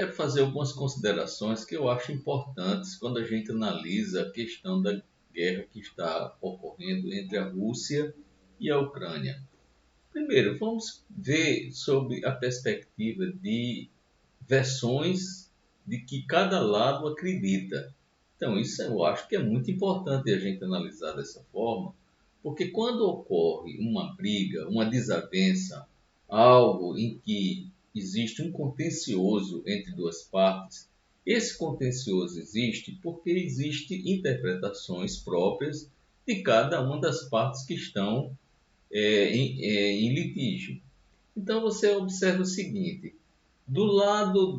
Quero fazer algumas considerações que eu acho importantes quando a gente analisa a questão da guerra que está ocorrendo entre a Rússia e a Ucrânia. Primeiro, vamos ver sobre a perspectiva de versões de que cada lado acredita. Então, isso eu acho que é muito importante a gente analisar dessa forma, porque quando ocorre uma briga, uma desavença, algo em que existe um contencioso entre duas partes, esse contencioso existe porque existem interpretações próprias de cada uma das partes que estão em litígio. Então você observa o seguinte: do lado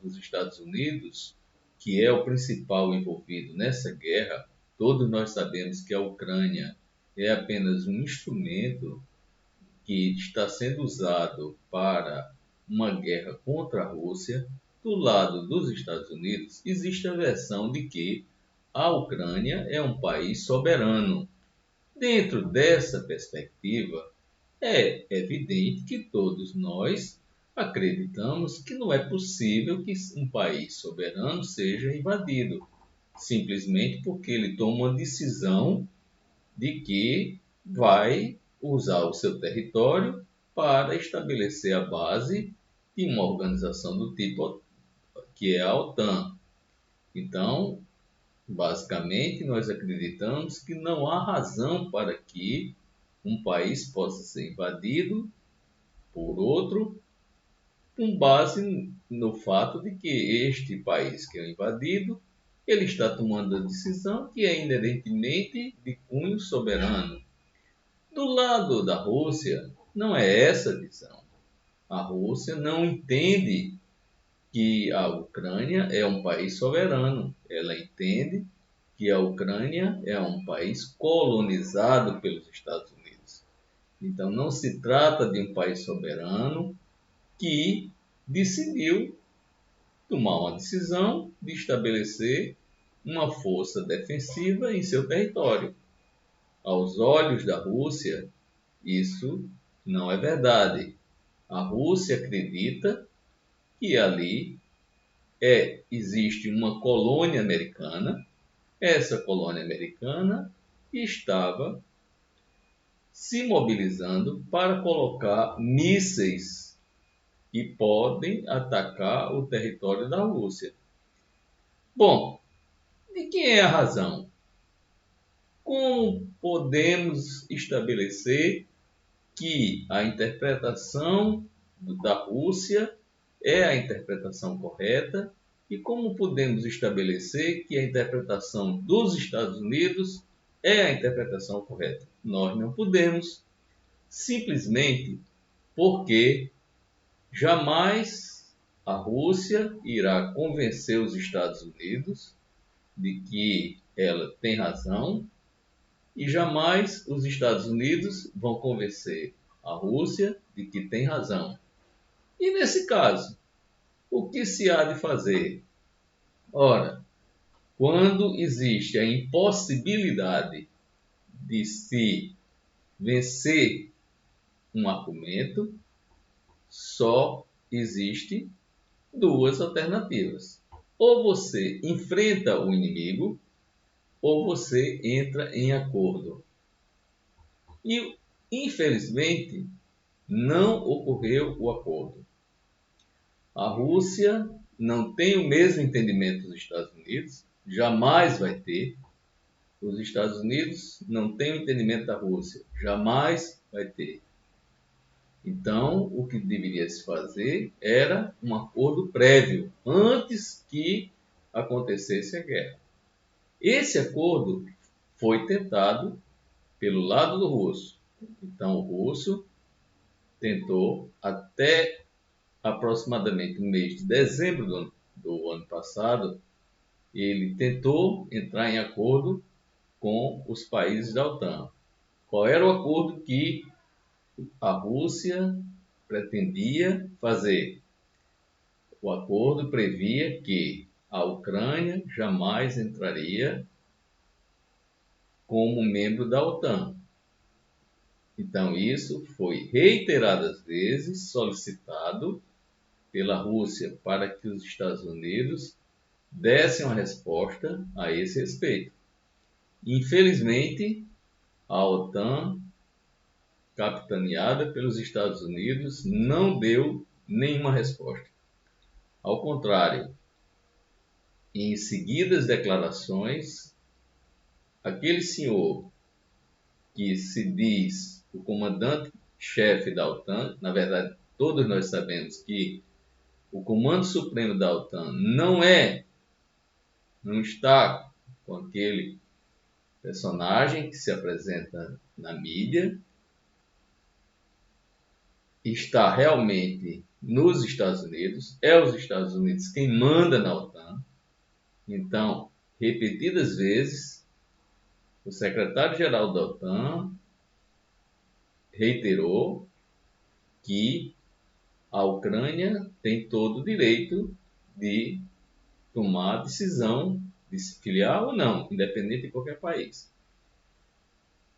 dos Estados Unidos, que é o principal envolvido nessa guerra, todos nós sabemos que a Ucrânia é apenas um instrumento que está sendo usado para uma guerra contra a Rússia. Do lado dos Estados Unidos, existe a versão de que a Ucrânia é um país soberano. Dentro dessa perspectiva, é evidente que todos nós acreditamos que não é possível que um país soberano seja invadido, simplesmente porque ele toma uma decisão de que vai usar o seu território para estabelecer a base de uma organização do tipo que é a OTAN. Então, basicamente, nós acreditamos que não há razão para que um país possa ser invadido por outro, com base no fato de que este país que é invadido, ele está tomando a decisão que é inerentemente de cunho soberano. Do lado da Rússia, não é essa a visão. A Rússia não entende que a Ucrânia é um país soberano. Ela entende que a Ucrânia é um país colonizado pelos Estados Unidos. Então, não se trata de um país soberano que decidiu tomar uma decisão de estabelecer uma força defensiva em seu território. Aos olhos da Rússia, isso não é verdade. A Rússia acredita que ali existe uma colônia americana. Essa colônia americana estava se mobilizando para colocar mísseis que podem atacar o território da Rússia. Bom, de quem é a razão? Como podemos estabelecer que a interpretação da Rússia é a interpretação correta e como podemos estabelecer que a interpretação dos Estados Unidos é a interpretação correta? Nós não podemos, simplesmente porque jamais a Rússia irá convencer os Estados Unidos de que ela tem razão e jamais os Estados Unidos vão convencer a Rússia de que tem razão. E nesse caso, o que se há de fazer? Ora, quando existe a impossibilidade de se vencer um argumento, só existe duas alternativas. Ou você enfrenta o inimigo, ou você entra em acordo. E, infelizmente, não ocorreu o acordo. A Rússia não tem o mesmo entendimento dos Estados Unidos, jamais vai ter. Os Estados Unidos não têm o entendimento da Rússia, jamais vai ter. Então, o que deveria se fazer era um acordo prévio, antes que acontecesse a guerra. Esse acordo foi tentado pelo lado do russo. Então, o russo tentou, até aproximadamente no mês de dezembro do ano passado, ele tentou entrar em acordo com os países da OTAN. Qual era o acordo que a Rússia pretendia fazer? O acordo previa que a Ucrânia jamais entraria como membro da OTAN. Então, isso foi reiteradas vezes solicitado pela Rússia para que os Estados Unidos dessem uma resposta a esse respeito. Infelizmente, a OTAN, capitaneada pelos Estados Unidos, não deu nenhuma resposta. Ao contrário, em seguidas declarações, aquele senhor que se diz o comandante-chefe da OTAN, na verdade, todos nós sabemos que o Comando Supremo da OTAN não está com aquele personagem que se apresenta na mídia, está realmente nos Estados Unidos, é os Estados Unidos quem manda na OTAN. Então, repetidas vezes, o secretário-geral da OTAN reiterou que a Ucrânia tem todo o direito de tomar a decisão de se filiar ou não, independente de qualquer país.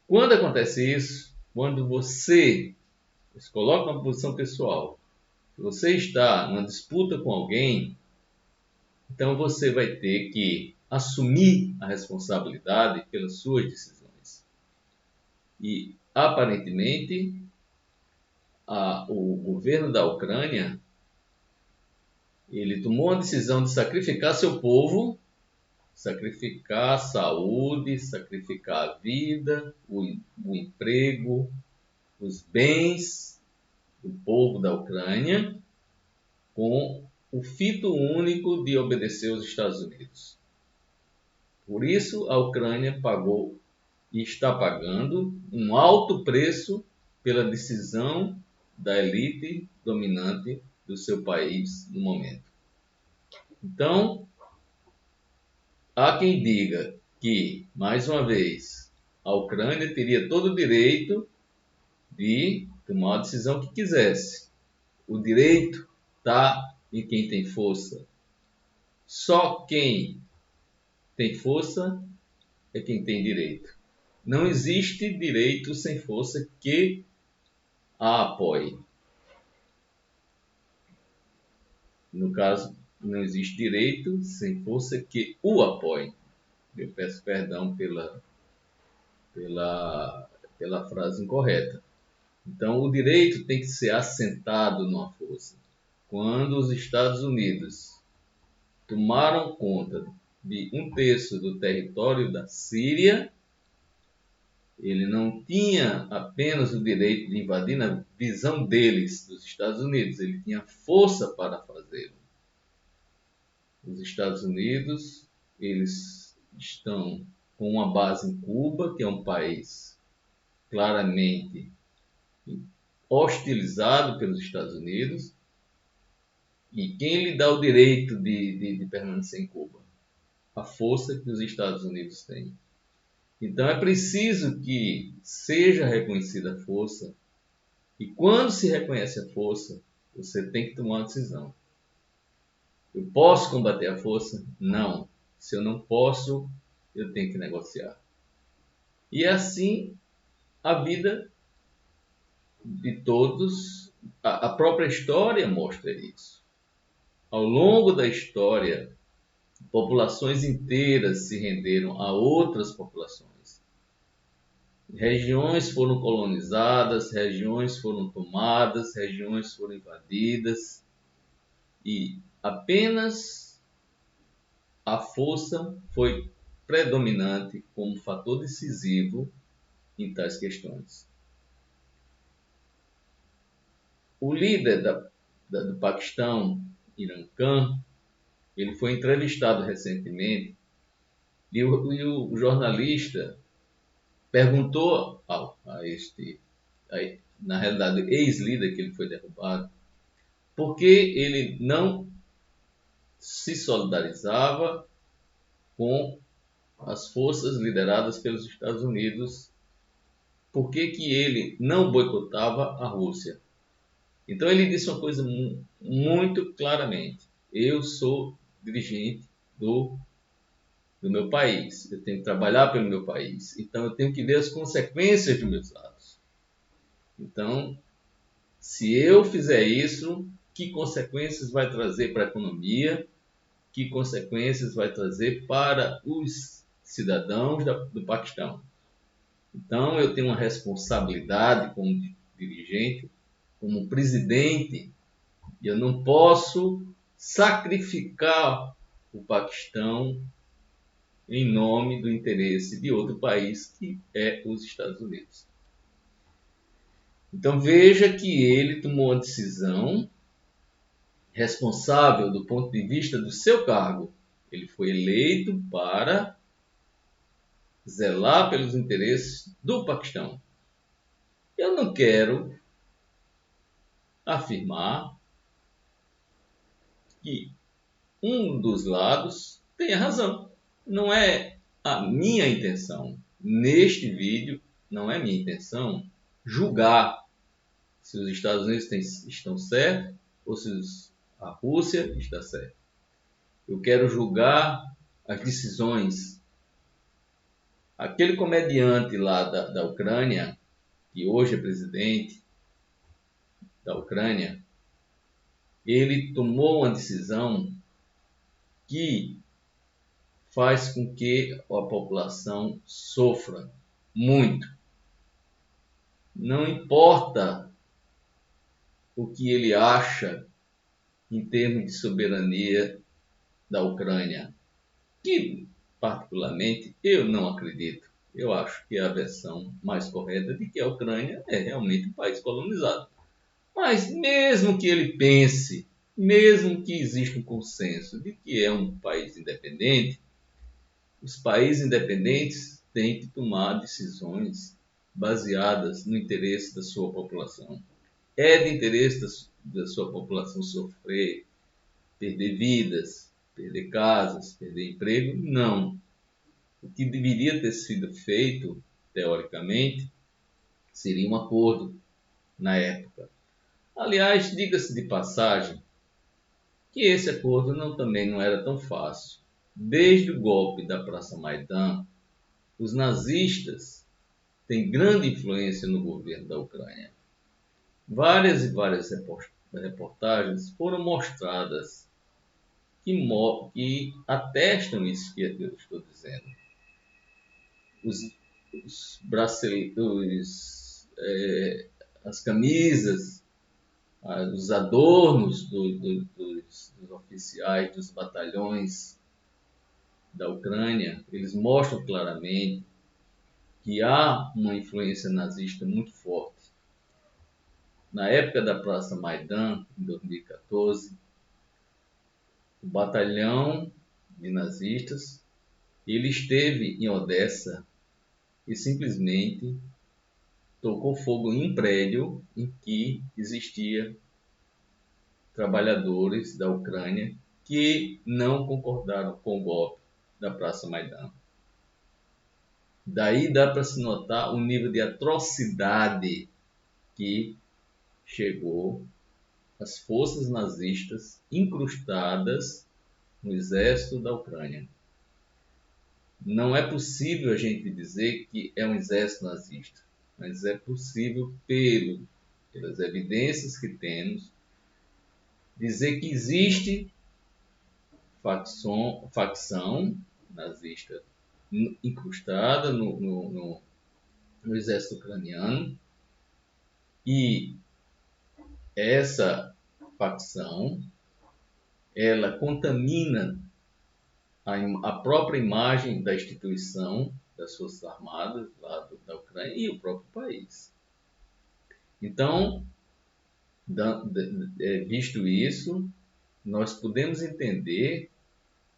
Quando acontece isso, quando você se coloca numa posição pessoal, você está numa disputa com alguém, então você vai ter que assumir a responsabilidade pelas suas decisões. E, aparentemente, o governo da Ucrânia ele tomou a decisão de sacrificar seu povo, sacrificar a saúde, sacrificar a vida, o emprego, os bens do povo da Ucrânia, com o fito único de obedecer aos Estados Unidos. Por isso, a Ucrânia pagou e está pagando um alto preço pela decisão da elite dominante do seu país no momento. Então, há quem diga que, mais uma vez, a Ucrânia teria todo o direito de tomar a decisão que quisesse. O direito está em quem tem força. Só quem tem força é quem tem direito. Não existe direito sem força que a apoie. No caso, não existe direito sem força que o apoie. Eu peço perdão pela frase incorreta. Então, o direito tem que ser assentado numa força. Quando os Estados Unidos tomaram conta de 1/3 do território da Síria, ele não tinha apenas o direito de invadir na visão deles, dos Estados Unidos, ele tinha força para fazê-lo. Os Estados Unidos, eles estão com uma base em Cuba, que é um país claramente hostilizado pelos Estados Unidos. E quem lhe dá o direito de permanecer em Cuba? A força que os Estados Unidos têm. Então é preciso que seja reconhecida a força, e quando se reconhece a força, você tem que tomar uma decisão. Eu posso combater a força? Não. Se eu não posso, eu tenho que negociar. E assim a vida de todos, a própria história mostra isso. Ao longo da história, populações inteiras se renderam a outras populações. Regiões foram colonizadas, regiões foram tomadas, regiões foram invadidas e apenas a força foi predominante como fator decisivo em tais questões. O líder do Paquistão, Imran Khan, ele foi entrevistado recentemente e o jornalista perguntou na realidade, ex-líder que ele foi derrubado, por que ele não se solidarizava com as forças lideradas pelos Estados Unidos, por que ele não boicotava a Rússia. Então ele disse uma coisa muito claramente: eu sou dirigente do meu país, eu tenho que trabalhar pelo meu país, então eu tenho que ver as consequências dos meus atos. Então, se eu fizer isso, que consequências vai trazer para a economia, que consequências vai trazer para os cidadãos do Paquistão. Então, eu tenho uma responsabilidade como dirigente, como presidente, e eu não posso sacrificar o Paquistão em nome do interesse de outro país, que é os Estados Unidos. Então, veja que ele tomou uma decisão responsável do ponto de vista do seu cargo. Ele foi eleito para zelar pelos interesses do Paquistão. Eu não quero afirmar que um dos lados tenha razão. Não é a minha intenção. Neste vídeo, não é minha intenção julgar se os Estados Unidos estão certos ou se a Rússia está certa. Eu quero julgar as decisões. Aquele comediante lá da Ucrânia, que hoje é presidente da Ucrânia, ele tomou uma decisão que faz com que a população sofra muito. Não importa o que ele acha em termos de soberania da Ucrânia, que particularmente eu não acredito. Eu acho que é a versão mais correta de que a Ucrânia é realmente um país colonizado. Mas mesmo que ele pense, mesmo que exista um consenso de que é um país independente, os países independentes têm que tomar decisões baseadas no interesse da sua população. É de interesse da sua população sofrer, perder vidas, perder casas, perder emprego? Não. O que deveria ter sido feito, teoricamente, seria um acordo na época. Aliás, diga-se de passagem que esse acordo também não era tão fácil. Desde o golpe da Praça Maidan, os nazistas têm grande influência no governo da Ucrânia. Várias e várias reportagens foram mostradas que atestam isso que eu estou dizendo. As camisas, os adornos dos oficiais dos batalhões da Ucrânia, eles mostram claramente que há uma influência nazista muito forte. Na época da Praça Maidan, em 2014, o batalhão de nazistas ele esteve em Odessa e simplesmente tocou fogo em um prédio em que existia trabalhadores da Ucrânia que não concordaram com o golpe da Praça Maidan. Daí dá para se notar o nível de atrocidade que chegou às forças nazistas incrustadas no exército da Ucrânia. Não é possível a gente dizer que é um exército nazista, mas é possível, pelas evidências que temos, dizer que existe facção nazista incrustada no exército ucraniano, e essa facção ela contamina a própria imagem da instituição das Forças Armadas lá da Ucrânia e o próprio país. Então, visto isso, nós podemos entender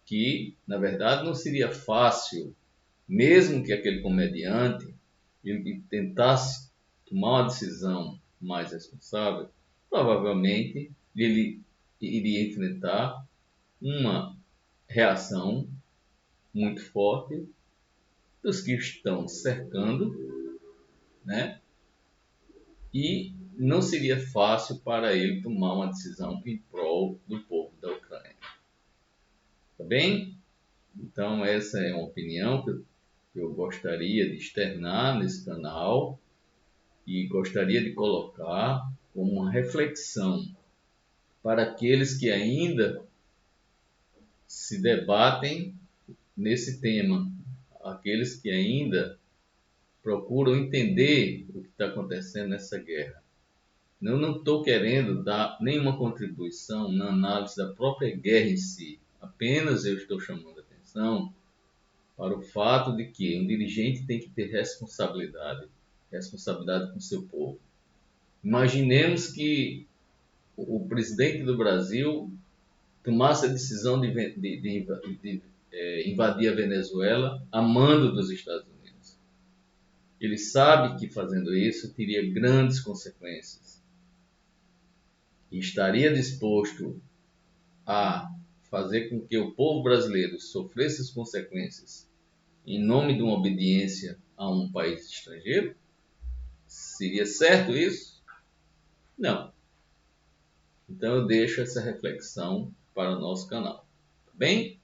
que, na verdade, não seria fácil, mesmo que aquele comediante ele tentasse tomar uma decisão mais responsável, provavelmente ele iria enfrentar uma reação muito forte dos que estão cercando, né? E não seria fácil para ele tomar uma decisão em prol do povo da Ucrânia. Tá bem? Então, essa é uma opinião que eu gostaria de externar nesse canal e gostaria de colocar como uma reflexão para aqueles que ainda se debatem nesse tema, aqueles que ainda procuram entender o que está acontecendo nessa guerra. Eu não estou querendo dar nenhuma contribuição na análise da própria guerra em si, apenas eu estou chamando a atenção para o fato de que um dirigente tem que ter responsabilidade, responsabilidade com o seu povo. Imaginemos que o presidente do Brasil tomasse a decisão de invadir a Venezuela a mando dos Estados Unidos. Ele sabe que fazendo isso teria grandes consequências e estaria disposto a fazer com que o povo brasileiro sofresse as consequências em nome de uma obediência a um país estrangeiro? Seria certo isso? Não. Então eu deixo essa reflexão para o nosso canal. Tá bem?